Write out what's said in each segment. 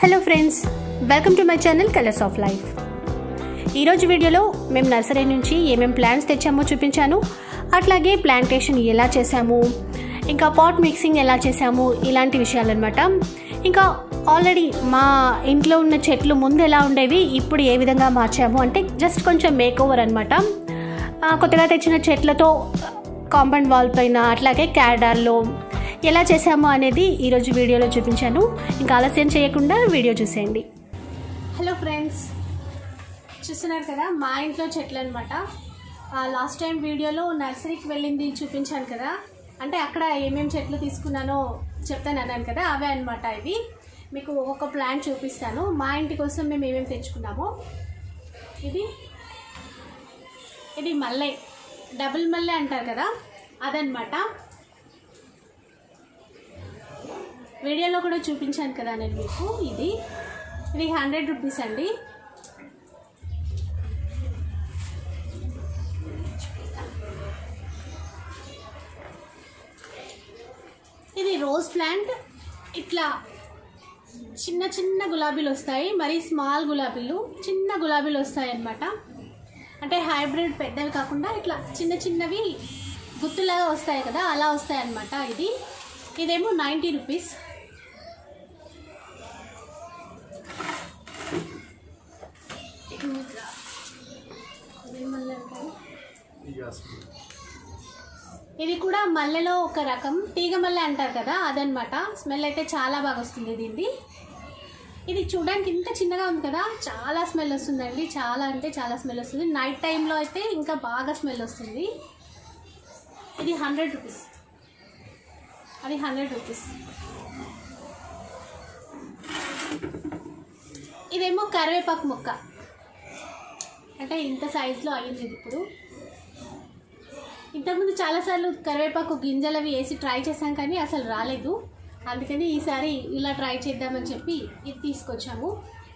Hello friends, welcome to my channel colours of life. ఈరోజు వీడియోలో మేము నర్సరీ నుంచి ఏమేమి ప్లాంట్స్ తెచ్చామో చూపించాను. అట్లాగే ప్లాంటేషన్ ఎలా చేసాము, ఇంకా పాట్ మిక్సింగ్ ఎలా చేసాము, ఇలాంటి విషయాలన్నమాట. ఇంకా ఆల్రెడీ మా ఇంట్లో ఉన్న చెట్లు ముందు ఎలా ఉండేవి, ఇప్పుడు ఏ విధంగా మార్చాము అంటే జస్ట్ కొంచెం మేక్ ఓవర్ అనమాట. కొత్తగా తెచ్చిన చెట్లతో కాంపౌండ్ వాల్ పైన అట్లాగే క్యాడార్లో ఎలా చేసాము అనేది ఈరోజు వీడియోలో చూపించాను. ఇంకా ఆలస్యం చేయకుండా వీడియో చూసేయండి. హలో ఫ్రెండ్స్, చూస్తున్నారు కదా మా ఇంట్లో చెట్లు అనమాట. లాస్ట్ టైం వీడియోలో నర్సరీకి వెళ్ళింది చూపించాను కదా, అంటే అక్కడ ఏమేమి చెట్లు తీసుకున్నానో చెప్తాను అన్నాను కదా, అవే అనమాట. ఇవి మీకు ఒక్కొక్క ప్లాంట్ చూపిస్తాను. మా ఇంటి కోసం మేము ఏమేమి తెచ్చుకున్నామో. ఇది మల్లె, డబుల్ మల్లె అంటారు కదా, అదనమాట. వీడియోలో కూడా చూపించాను కదా నేను మీకు. ఇది 100 రూపీస్ అండి. ఇది రోజ్ ప్లాంట్. ఇట్లా చిన్న చిన్న గులాబీలు వస్తాయి, మరి స్మాల్ గులాబీలు, చిన్న గులాబీలు వస్తాయి అన్నమాట. అంటే హైబ్రిడ్ పెద్దవి కాకుండా ఇట్లా చిన్న చిన్నవి గుత్తులాగా వస్తాయి కదా, అలా వస్తాయి అన్నమాట. ఇదేమో 90 రూపీస్. ఇది కూడా మల్లెలో ఒక రకం, తీగ మల్లె అంటారు కదా, అదనమాట. స్మెల్ అయితే చాలా బాగా వస్తుంది దీన్ని. ఇది చూడడానికి ఇంత చిన్నగా ఉంది కదా, చాలా స్మెల్ వస్తుందండి. చాలా అంటే చాలా స్మెల్ వస్తుంది. నైట్ టైంలో అయితే ఇంకా బాగా స్మెల్ వస్తుంది. ఇది 100 రూపీస్. అది 100 రూపీస్. ఇదేమో కరివేపాకు మొక్క, అంటే ఇంత సైజులో అయ్యింది ఇప్పుడు. ఇంతకుముందు చాలాసార్లు కరివేపాకు గింజలు అవి వేసి ట్రై చేశాం కానీ అసలు రాలేదు. అందుకని ఈసారి ఇలా ట్రై చేద్దామని చెప్పి ఇది తీసుకొచ్చాము.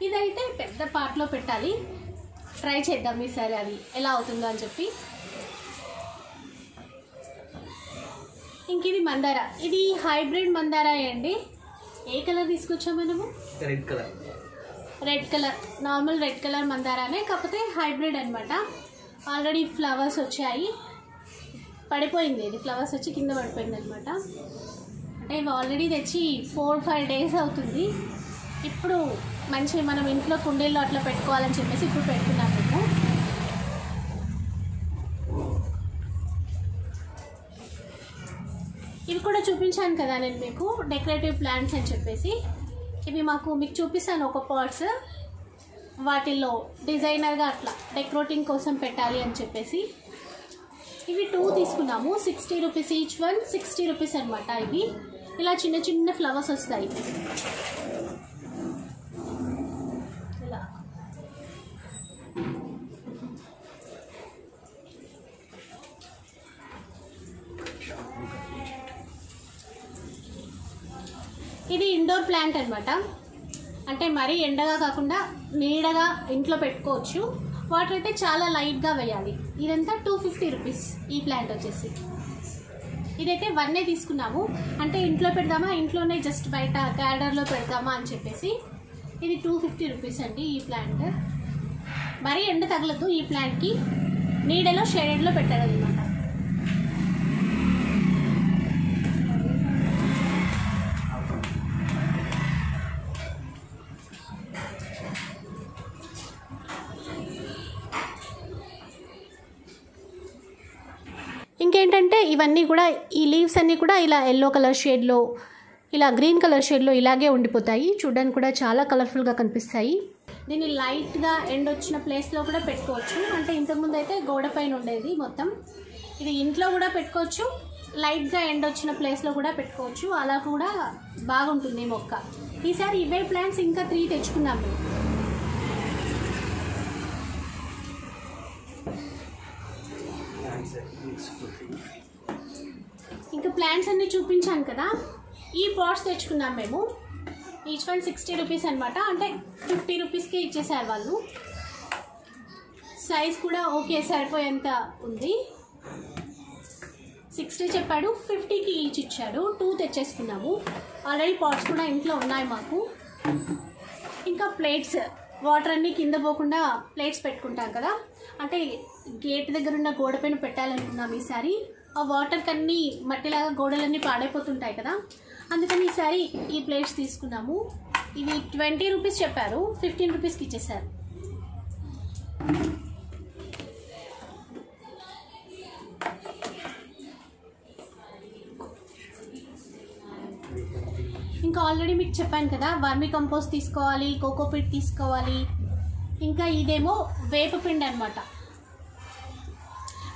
ఇదైతే పెద్ద పాట్లో పెట్టాలి, ట్రై చేద్దాం ఈసారి అది ఎలా అవుతుందో అని చెప్పి. ఇంక ఇది మందార. ఇది హైబ్రిడ్ మందార అండి. ఏ కలర్ తీసుకొచ్చాము మనము? Red colour, normal red colour మందారానే, కాకపోతే హైబ్రిడ్ అనమాట. ఆల్రెడీ ఫ్లవర్స్ వచ్చాయి, పడిపోయింది. ఇది ఫ్లవర్స్ వచ్చి కింద పడిపోయింది అనమాట. అంటే ఇవి ఆల్రెడీ తెచ్చి 4-5 డేస్ అవుతుంది. ఇప్పుడు మంచి మనం ఇంట్లో కుండీల్లో అట్లా పెట్టుకోవాలని చెప్పేసి ఇప్పుడు పెట్టుకున్నాం మేము. ఇవి కూడా చూపించాను కదా నేను మీకు, డెకరేటివ్ ప్లాంట్స్ అని చెప్పేసి. ఇవి మీకు చూపిస్తాను ఒక పాట్స్, వాటిల్లో డిజైనర్గా అట్లా డెకరేటింగ్ కోసం పెట్టాలి అని చెప్పేసి. ఇవి 2 తీసుకున్నాము, 60 రూపీస్ ఈచ్ వన్, 60 రూపీస్ అనమాట. ఇవి ఇలా చిన్న చిన్న ఫ్లవర్స్ వస్తాయి ఇలా. ఇది ఇండోర్ ప్లాంట్ అనమాట. అంటే మరీ ఎండగా కాకుండా నీడగా ఇంట్లో పెట్టుకోవచ్చు. వాటర్ అయితే చాలా లైట్గా వేయాలి. ఇదంతా 250 రూపీస్ ఈ ప్లాంట్ వచ్చేసి. ఇదైతే 1 తీసుకున్నాము, అంటే ఇంట్లో పెడదామా, ఇంట్లోనే జస్ట్ బయట గార్డెన్లో పెడదామా అని చెప్పేసి. ఇది 250 రూపీస్ అండి ఈ ప్లాంట్. మరీ ఎండ తగలదు ఈ ప్లాంట్కి, నీడలో షేడెడ్లో పెట్టాలన్నమాట. ఇంకేంటంటే ఇవన్నీ కూడా, ఈ లీవ్స్ అన్నీ కూడా ఇలా ఎల్లో కలర్ షేడ్లో, ఇలా గ్రీన్ కలర్ షేడ్లో ఇలాగే ఉండిపోతాయి. చూడడానికి కూడా చాలా కలర్ఫుల్గా కనిపిస్తాయి. దీన్ని లైట్గా ఎండ్ వచ్చిన ప్లేస్లో కూడా పెట్టుకోవచ్చు. అంటే ఇంతకుముందు అయితే గోడ పైన ఉండేది మొత్తం. ఇది ఇంట్లో కూడా పెట్టుకోవచ్చు, లైట్గా ఎండ్ వచ్చిన ప్లేస్లో కూడా పెట్టుకోవచ్చు. అలా కూడా బాగుంటుంది మొక్క. ఈసారి ఇవే ప్లాంట్స్ ఇంకా 3 తెచ్చుకున్నాం మేము. ఇంకా ప్లాంట్స్ అన్నీ చూపించాను కదా, ఈ పాట్స్ తెచ్చుకున్నాం మేము. ఈచ్ వన్ 60 రూపీస్ అనమాట. అంటే 50 రూపీస్కి ఇచ్చేసారు వాళ్ళు. సైజ్ కూడా ఓకే, సరిపోయేంత ఉంది. 60 చెప్పాడు, 50కి ఈచ్ ఇచ్చాడు. 2 తెచ్చేసుకున్నాము. ఆల్రెడీ పాట్స్ కూడా ఇంట్లో ఉన్నాయి మాకు. ఇంకా ప్లేట్స్, వాటర్ అన్నీ కింద పోకుండా ప్లేట్స్ పెట్టుకుంటాం కదా, అంటే గేట్ దగ్గర ఉన్న గోడ పైన పెట్టాలనుకున్నాం ఈసారి. ఆ వాటర్కి అన్నీ మట్టిలాగా గోడలన్నీ పాడైపోతుంటాయి కదా, అందుకని ఈసారి ఈ ప్లేట్స్ తీసుకున్నాము. ఇవి 20 రూపీస్ చెప్పారు, 15 రూపీస్కి ఇచ్చేసారు. ఇంకా ఆల్రెడీ మీకు చెప్పాను కదా, వర్మి కంపోస్ట్ తీసుకోవాలి, కోకోపీట్ తీసుకోవాలి, ఇంకా ఇదేమో వేపపిండి అనమాట.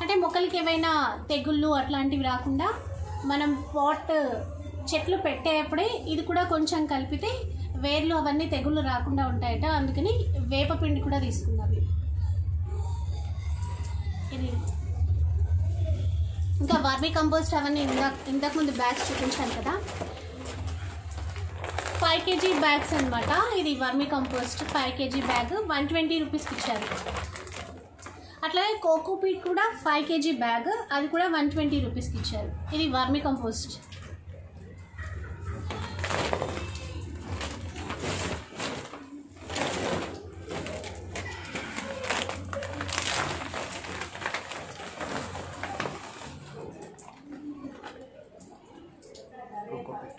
అంటే మొక్కలకి ఏవైనా తెగుళ్ళు అట్లాంటివి రాకుండా మనం పాట్ చెట్లు పెట్టేటప్పుడే ఇది కూడా కొంచెం కలిపితే వేర్లు అవన్నీ తెగుళ్ళు రాకుండా ఉంటాయట, అందుకని వేపపిండి కూడా తీసుకున్నాం. ఇది ఇంకా వర్మి కంపోస్ట్ అవన్నీ ఇంతకుముందు బ్యాగ్స్ చూపించాను కదా, 5 kg బ్యాగ్స్ అనమాట. ఇది వర్మి కంపోస్ట్ 5 kg బ్యాగ్ 120 రూపీస్కి ఇచ్చారు. అట్లాగే కోకోపీట్ కూడా 5 kg బ్యాగ్, అది కూడా 120 రూపీస్కి ఇచ్చారు. ఇది వర్మి కంపోస్ట్.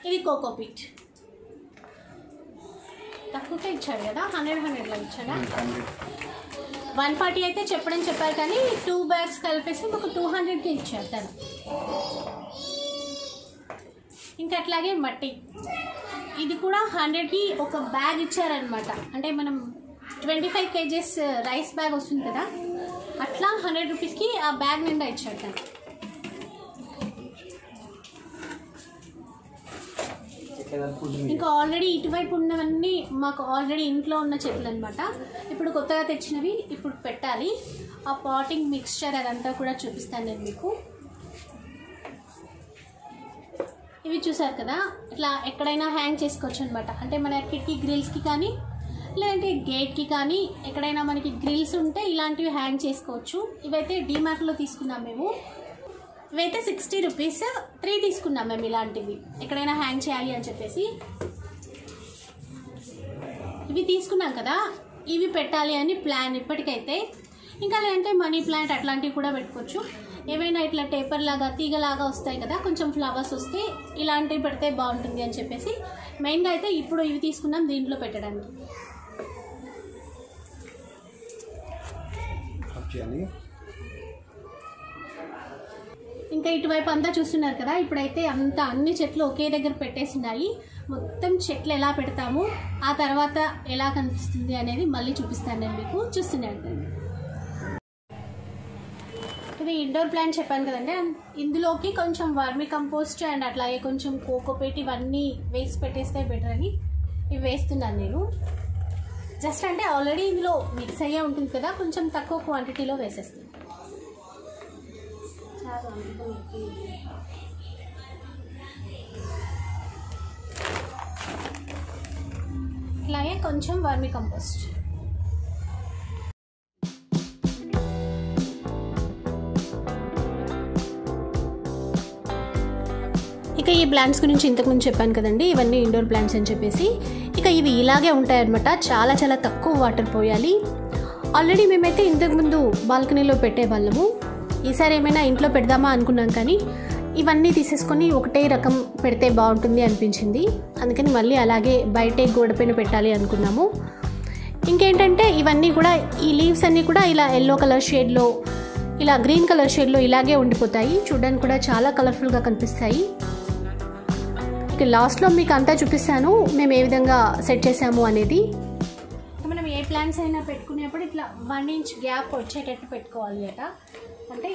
ఇది కోకోపీట్ తక్కువగా ఇచ్చాడు కదా, 100లో ఇచ్చాడా. 140 అయితే చెప్పారు కానీ 2 బ్యాగ్స్ కలిపేసి ఒక 200కి ఇచ్చారు తను. ఇంకా అట్లాగే మట్టి, ఇది కూడా 100కి ఒక బ్యాగ్ ఇచ్చారనమాట. అంటే మనం 25 kgs రైస్ బ్యాగ్ వస్తుంది కదా, అట్లా 100 రూపీస్కి ఆ బ్యాగ్ నిండా ఇచ్చాడు తను. ఇంకా ఆల్రెడీ ఇటువైపు ఉన్నవన్నీ మాకు ఆల్రెడీ ఇంట్లో ఉన్న చెట్లు అనమాట. ఇప్పుడు కొత్తగా తెచ్చినవి ఇప్పుడు పెట్టాలి. ఆ పాటింగ్ మిక్స్చర్ అదంతా కూడా చూపిస్తాను నేను మీకు. ఇవి చూసారు కదా, ఇట్లా ఎక్కడైనా హ్యాంగ్ చేసుకోవచ్చు అనమాట. అంటే మన కిటికీ గ్రిల్స్కి కానీ లేదంటే గేట్కి కానీ ఎక్కడైనా మనకి గ్రిల్స్ ఉంటే ఇలాంటివి హ్యాంగ్ చేసుకోవచ్చు. ఇవైతే డీమార్ట్లో తీసుకున్నాం మేము. ఇవైతే 60 రూపీస్ 3 తీసుకున్నాం మేము ఇలాంటివి, ఎక్కడైనా హ్యాంగ్ చేయాలి అని చెప్పేసి. ఇవి తీసుకున్నాం కదా, ఇవి పెట్టాలి అని ప్లాన్ ఇప్పటికైతే. ఇంకా లేదంటే మనీ ప్లాంట్ అట్లాంటివి కూడా పెట్టుకోవచ్చు. ఏమైనా ఇట్లా టేపర్ లాగా తీగలాగా వస్తాయి కదా, కొంచెం ఫ్లవర్స్ వస్తే ఇలాంటివి పెడితే బాగుంటుంది అని చెప్పేసి మెయిన్గా అయితే ఇప్పుడు ఇవి తీసుకున్నాం దీంట్లో పెట్టడానికి. ఇంకా ఇటువైపు అంతా చూస్తున్నారు కదా, ఇప్పుడైతే అన్ని చెట్లు ఒకే దగ్గర పెట్టేసినాయి. మొత్తం చెట్లు ఎలా పెడతాము, ఆ తర్వాత ఎలా కనిపిస్తుంది అనేది మళ్ళీ చూపిస్తాను నేను మీకు. చూస్తున్నాను. ఇది ఇండోర్ ప్లాంట్ చెప్పాను కదండి, ఇందులోకి కొంచెం వర్మి కంపోస్ట్ అండ్ అట్లాగే కొంచెం కోకోపీట్ ఇవన్నీ వేసి పెట్టేస్తే బెటర్ అని ఇవి వేస్తున్నాను నేను. జస్ట్ అంటే ఆల్రెడీ ఇందులో మిక్స్ అయ్యే ఉంటుంది కదా, కొంచెం తక్కువ క్వాంటిటీలో వేసేస్తాను. ఇట్లాగే కొంచెం వర్మి కంపోస్ట్. ఇక ఈ ప్లాంట్స్ గురించి ఇంతకుముందు చెప్పాను కదండి, ఇవన్నీ ఇండోర్ ప్లాంట్స్ అని చెప్పేసి. ఇక ఇవి ఇలాగే ఉంటాయన్నమాట, చాలా చాలా తక్కువ వాటర్ పోయాలి. ఆల్రెడీ మేమైతే ఇంతకుముందు బాల్కనీలో పెట్టేవాళ్ళము. ఈసారి ఏమైనా ఇంట్లో పెడదామా అనుకున్నాం కానీ ఇవన్నీ తీసేసుకొని ఒకటే రకం పెడితే బాగుంటుంది అనిపించింది. అందుకని మళ్ళీ అలాగే బయటే గోడ పైన పెట్టాలి అనుకున్నాము. ఇంకేంటంటే ఇవన్నీ కూడా ఈ లీవ్స్ అన్నీ కూడా ఇలా ఎల్లో కలర్ షేడ్లో, ఇలా గ్రీన్ కలర్ షేడ్లో ఇలాగే ఉండిపోతాయి. చూడడానికి కూడా చాలా కలర్ఫుల్గా కనిపిస్తాయి. ఇక లాస్ట్లో మీకు అంతా చూపిస్తాను మేము ఏ విధంగా సెట్ చేసాము అనేది. మనం ఏ ప్లాంట్స్ అయినా పెట్టుకునేప్పుడు ఇట్లా 1 ఇంచ్ గ్యాప్ వచ్చేటట్టు పెట్టుకోవాలి అట. అంటే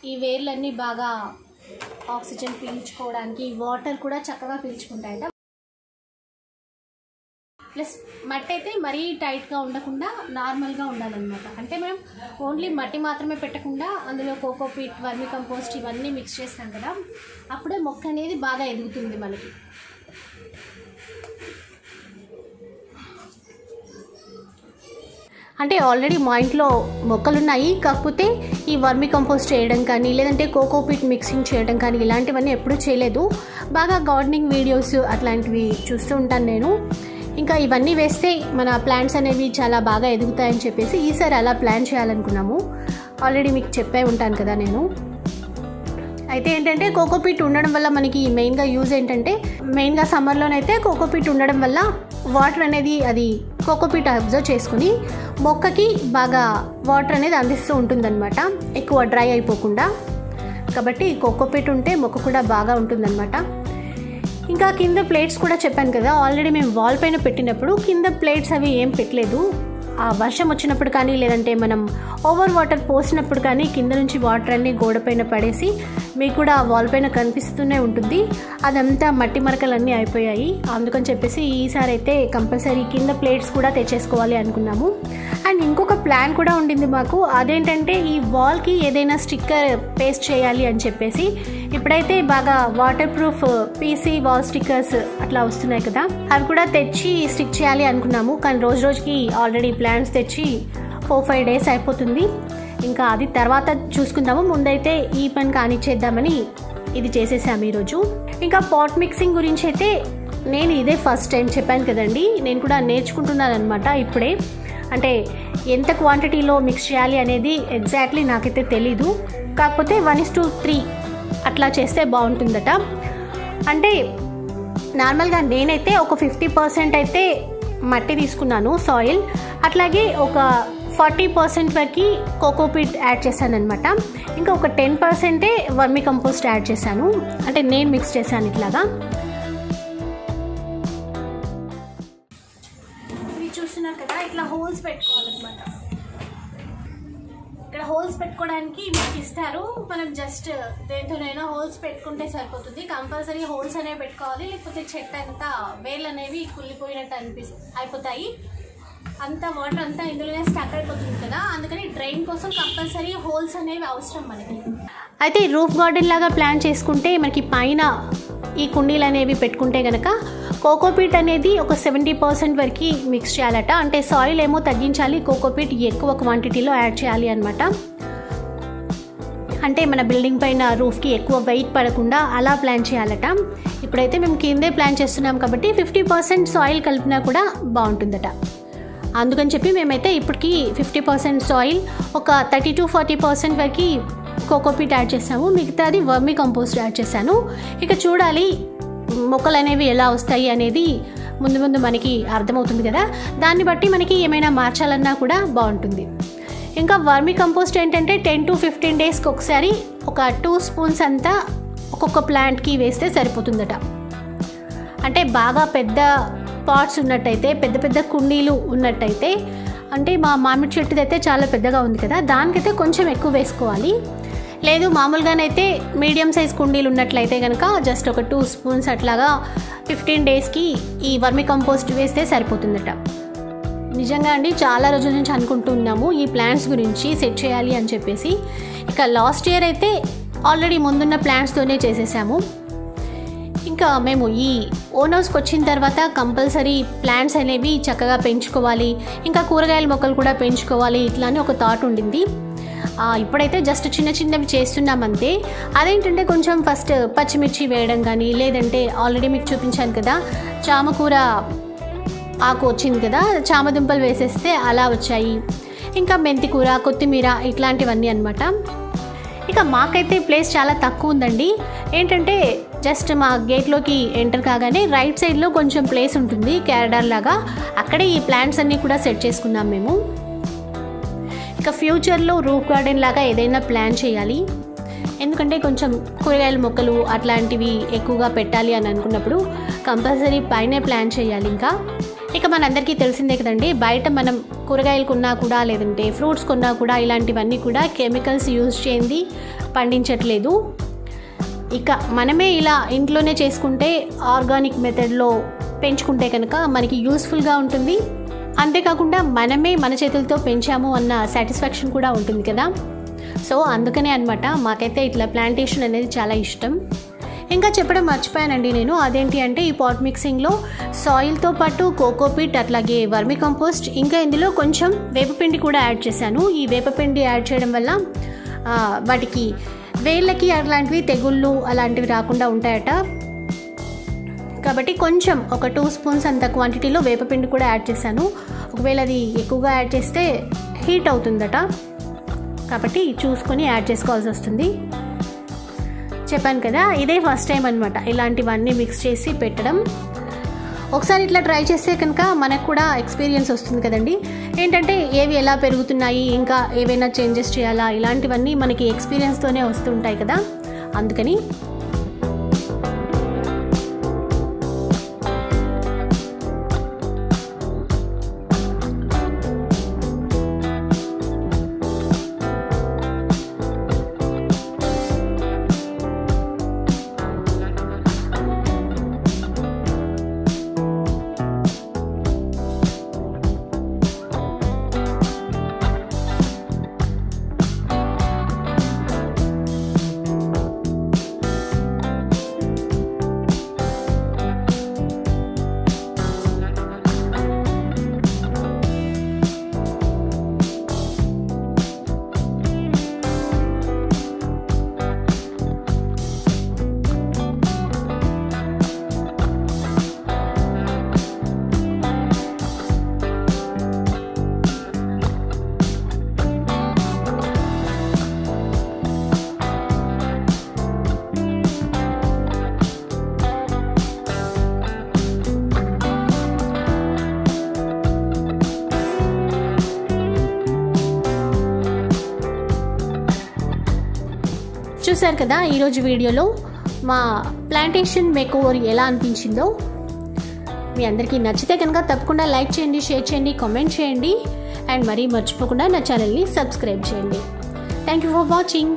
ఈ వేర్లన్నీ బాగా ఆక్సిజన్ పీల్చుకోవడానికి, వాటర్ కూడా చక్కగా పీల్చుకుంటాయట. ప్లస్ మట్టి అయితే మరీ టైట్గా ఉండకుండా నార్మల్గా ఉండాలన్నమాట. అంటే మనం ఓన్లీ మట్టి మాత్రమే పెట్టకుండా అందులో కోకోపీట్, వర్మి కంపోస్ట్ ఇవన్నీ మిక్స్ చేస్తాం కదా, అప్పుడే మొక్క అనేది బాగా ఎదుగుతుంది మనకి. అంటే ఆల్రెడీ మా ఇంట్లో మొక్కలున్నాయి, కాకపోతే ఈ వర్మి కంపోస్ట్ చేయడం కానీ లేదంటే కోకోపీట్ మిక్సింగ్ చేయడం కానీ ఇలాంటివన్నీ ఎప్పుడూ చేయలేదు. బాగా గార్డెనింగ్ వీడియోస్ అట్లాంటివి చూస్తూ ఉంటాను నేను. ఇంకా ఇవన్నీ వేస్తే మన ప్లాంట్స్ అనేవి చాలా బాగా ఎదుగుతాయని చెప్పేసి ఈసారి అలా ప్లాన్ చేయాలనుకున్నాము. ఆల్రెడీ మీకు చెప్పే ఉంటాను కదా నేను. అయితే ఏంటంటే కోకోపీట్ ఉండడం వల్ల మనకి మెయిన్గా యూజ్ ఏంటంటే, మెయిన్గా సమ్మర్లోనైతే కోకోపీట్ ఉండడం వల్ల వాటర్ అనేది అది కోకోపీట్ అబ్జర్వ్ చేసుకుని మొక్కకి బాగా వాటర్ అనేది అందిస్తూ ఉంటుందన్నమాట, ఎక్కువ డ్రై అయిపోకుండా. కాబట్టి కోకోపీట్ ఉంటే మొక్క కూడా బాగా ఉంటుందన్నమాట. ఇంకా కింద ప్లేట్స్ కూడా చెప్పాను కదా, ఆల్రెడీ మేము వాల్ పైన పెట్టినప్పుడు కింద ప్లేట్స్ అవి ఏం పెట్టలేదు. ఆ వర్షం వచ్చినప్పుడు కానీ లేదంటే మనం ఓవర్ వాటర్ పోసినప్పుడు కానీ కింద నుంచి వాటర్ అన్నీ గోడ పైన పడేసి మీకు కూడా వాల్ పైన కనిపిస్తూనే ఉంటుంది. అదంతా మట్టి మరకలన్నీ అయిపోయాయి. అందుకని చెప్పేసి ఈసారి అయితే కంపల్సరీ కింద ప్లేట్స్ కూడా తెచ్చేసుకోవాలి అనుకున్నాము. అండ్ ఇంకొక ప్లాన్ కూడా ఉండింది మాకు. అదేంటంటే ఈ వాల్కి ఏదైనా స్టిక్కర్ పేస్ట్ చేయాలి అని చెప్పేసి. ఇప్పుడైతే బాగా water proof PC wall stickers అట్లా వస్తున్నాయి కదా, అవి కూడా తెచ్చి స్టిక్ చేయాలి అనుకున్నాము. కానీ రోజు రోజుకి ఆల్రెడీ ప్లాన్స్ తెచ్చి 4-5 days అయిపోతుంది. ఇంకా అది తర్వాత చూసుకుందాము, ముందైతే ఈ పని కానిచ్చేద్దామని ఇది చేసేసాము ఈరోజు. ఇంకా పాట్ మిక్సింగ్ గురించి అయితే నేను ఇదే ఫస్ట్ టైం చెప్పాను కదండి, నేను కూడా నేర్చుకుంటున్నాను అనమాట ఇప్పుడే. అంటే ఎంత క్వాంటిటీలో మిక్స్ చేయాలి అనేది ఎగ్జాక్ట్లీ నాకైతే తెలీదు. కాకపోతే 1:3 అట్లా చేస్తే బాగుంటుందట. అంటే నార్మల్గా నేనైతే ఒక 50% అయితే మట్టి తీసుకున్నాను, సాయిల్. అట్లాగే ఒక 40% వరకు కోకోపీట్ యాడ్ చేశాను అనమాట. ఇంకా ఒక 10% వర్మి కంపోస్ట్ యాడ్ చేశాను. అంటే నేను మిక్స్ చేశాను ఇట్లాగా. ఇవి చూస్తున్నారు కదా, ఇట్లా హోల్స్ పెట్టుకోవాలన్నమాట. ఇక్కడ హోల్స్ పెట్టుకోవడానికి మీకు ఇస్తారు, మనం జస్ట్ దేంతోనైనా హోల్స్ పెట్టుకుంటే సరిపోతుంది. కంపల్సరీ హోల్స్ అనేవి పెట్టుకోవాలి, లేకపోతే చెట్టు అంతా వేళ్ళు అనేవి కుళ్ళిపోయినట్టు అయిపోతాయి. అంతా వాటర్ అంతా ఇందులోనే స్టక్ అయిపోతుంది కదా, అందుకని డ్రైన్ కోసం కంపల్సరీ హోల్స్ అనేవి అవసరం మనకి. అయితే రూఫ్ గార్డెన్ లాగా ప్లాన్ చేసుకుంటే మనకి పైన ఈ కుండీలు అనేవి పెట్టుకుంటే కనుక కోకోపీట్ అనేది ఒక 70% వరకు మిక్స్ చేయాలట. అంటే సాయిల్ ఏమో తగ్గించాలి, కోకోపీట్ ఎక్కువ క్వాంటిటీలో యాడ్ చేయాలి అనమాట. అంటే మన బిల్డింగ్ పైన రూఫ్కి ఎక్కువ వెయిట్ పడకుండా అలా ప్లాన్ చేయాలట. ఇప్పుడైతే మేము కిందే ప్లాన్ చేస్తున్నాం కాబట్టి 50% సాయిల్ కలిపినా కూడా బాగుంటుందట. అందుకని చెప్పి మేమైతే ఇప్పటికి 50% సాయిల్, ఒక 30-40% వరకు కోకోపీట్ యాడ్ చేసాము. మిగతాది వర్మి కంపోస్ట్ యాడ్ చేశాను. ఇక చూడాలి మొక్కలు అనేవి ఎలా వస్తాయి అనేది ముందు ముందు మనకి అర్థమవుతుంది కదా, దాన్ని బట్టి మనకి ఏమైనా మార్చాలన్నా కూడా బాగుంటుంది. ఇంకా వర్మి కంపోస్ట్ ఏంటంటే 10-15 daysకి ఒకసారి ఒక 2 spoons అంతా ఒక్కొక్క ప్లాంట్కి వేస్తే సరిపోతుందట. అంటే బాగా పెద్ద పాట్స్ ఉన్నట్టయితే, పెద్ద పెద్ద కుండీలు ఉన్నట్టయితే, అంటే మా మామిడి చెట్టుదైతే చాలా పెద్దగా ఉంది కదా, దానికైతే కొంచెం ఎక్కువ వేసుకోవాలి. లేదు మామూలుగానైతే మీడియం సైజ్ కుండీలు ఉన్నట్లయితే కనుక జస్ట్ ఒక 2 spoons అట్లాగా 15 daysకి ఈ వర్మి కంపోస్ట్ వేస్తే సరిపోతుందట. నిజంగా అండి చాలా రోజుల నుంచి అనుకుంటున్నాము ఈ ప్లాంట్స్ గురించి సెట్ చేయాలి అని చెప్పేసి. ఇక లాస్ట్ ఇయర్ అయితే ఆల్రెడీ ముందున్న ప్లాంట్స్తోనే చేసేసాము. ఇంకా మేము ఈ ఓనర్స్కి వచ్చిన తర్వాత కంపల్సరీ ప్లాంట్స్ అనేవి చక్కగా పెంచుకోవాలి, ఇంకా కూరగాయల మొక్కలు కూడా పెంచుకోవాలి, ఇట్లా అని ఒక థాట్ ఉండింది. ఇప్పుడైతే జస్ట్ చిన్న చిన్నవి చేస్తున్నామంతే. అదేంటంటే కొంచెం ఫస్ట్ పచ్చిమిర్చి వేయడం కానీ, లేదంటే ఆల్రెడీ మీకు చూపించాను కదా చామకూర ఆకు వచ్చింది కదా, చామదుంపలు వేసేస్తే అలా వచ్చాయి. ఇంకా మెంతికూర, కొత్తిమీర ఇట్లాంటివన్నీ అనమాట. ఇక మాకైతే ప్లేస్ చాలా తక్కువ ఉందండి. ఏంటంటే జస్ట్ మా గేట్లోకి ఎంటర్ కాగానే రైట్ సైడ్లో కొంచెం ప్లేస్ ఉంటుంది, క్యారిడార్ లాగా. అక్కడే ఈ ప్లాంట్స్ అన్నీ కూడా సెట్ చేసుకున్నాం మేము. ఇక ఫ్యూచర్లో రూఫ్ గార్డెన్ లాగా ఏదైనా ప్లాన్ చేయాలి. ఎందుకంటే కొంచెం కూరగాయల మొక్కలు అట్లాంటివి ఎక్కువగా పెట్టాలి అని అనుకున్నప్పుడు కంపల్సరీ పైనే ప్లాన్ చేయాలి. ఇక మనందరికీ తెలిసిందే కదండి, బయట మనం కూరగాయలు కొన్నా కూడా లేదంటే ఫ్రూట్స్ కొన్నా కూడా ఇలాంటివన్నీ కూడా కెమికల్స్ యూజ్ చేయింది పండించట్లేదు. ఇక మనమే ఇలా ఇంట్లోనే చేసుకుంటే ఆర్గానిక్ మెథడ్లో పెంచుకుంటే కనుక మనకి యూస్ఫుల్గా ఉంటుంది. అంతేకాకుండా మనమే మన చేతులతో పెంచాము అన్న సాటిస్ఫాక్షన్ కూడా ఉంటుంది కదా. సో అందుకనే అనమాట మాకైతే ఇట్లా ప్లాంటేషన్ అనేది చాలా ఇష్టం. ఇంకా చెప్పడం మర్చిపోయానండి నేను, అదేంటి అంటే ఈ పాట్ మిక్సింగ్లో సాయిల్తో పాటు కోకోపీట్ అట్లాగే వర్మి కంపోస్ట్, ఇంకా ఇందులో కొంచెం వేపపిండి కూడా యాడ్ చేశాను. ఈ వేపపిండి యాడ్ చేయడం వల్ల వాటికి వేళ్ళకి అలాంటివి తెగుళ్ళు అలాంటివి రాకుండా ఉంటాయట. కాబట్టి కొంచెం ఒక 2 స్పూన్స్ అంత క్వాంటిటీలో వేపపిండి కూడా యాడ్ చేశాను. ఒకవేళ అది ఎక్కువగా యాడ్ చేస్తే హీట్ అవుతుందట, కాబట్టి చూసుకొని యాడ్ చేసుకోవాల్సి వస్తుంది. చెప్పాను కదా, ఇదే ఫస్ట్ టైం అనమాట ఇలాంటివన్నీ మిక్స్ చేసి పెట్టడం. ఒకసారి ఇట్లా ట్రై చేస్తే కనుక మనకు కూడా ఎక్స్పీరియన్స్ వస్తుంది కదండి. ఏంటంటే ఏవి ఎలా పెరుగుతున్నాయి, ఇంకా ఏవైనా చేంజెస్ చేయాలా, ఇలాంటివన్నీ మనకి ఎక్స్పీరియన్స్తోనే వస్తుంటాయి కదా, అందుకని. చూసారు కదా ఈరోజు వీడియోలో మా ప్లాంటేషన్ మేకోవర్ ఎలా అనిపించిందో. మీ అందరికీ నచ్చితే కనుక తప్పకుండా లైక్ చేయండి, షేర్ చేయండి, కామెంట్ చేయండి, అండ్ మరీ మర్చిపోకుండా నా ఛానల్ని సబ్స్క్రైబ్ చేయండి. Thank you for watching.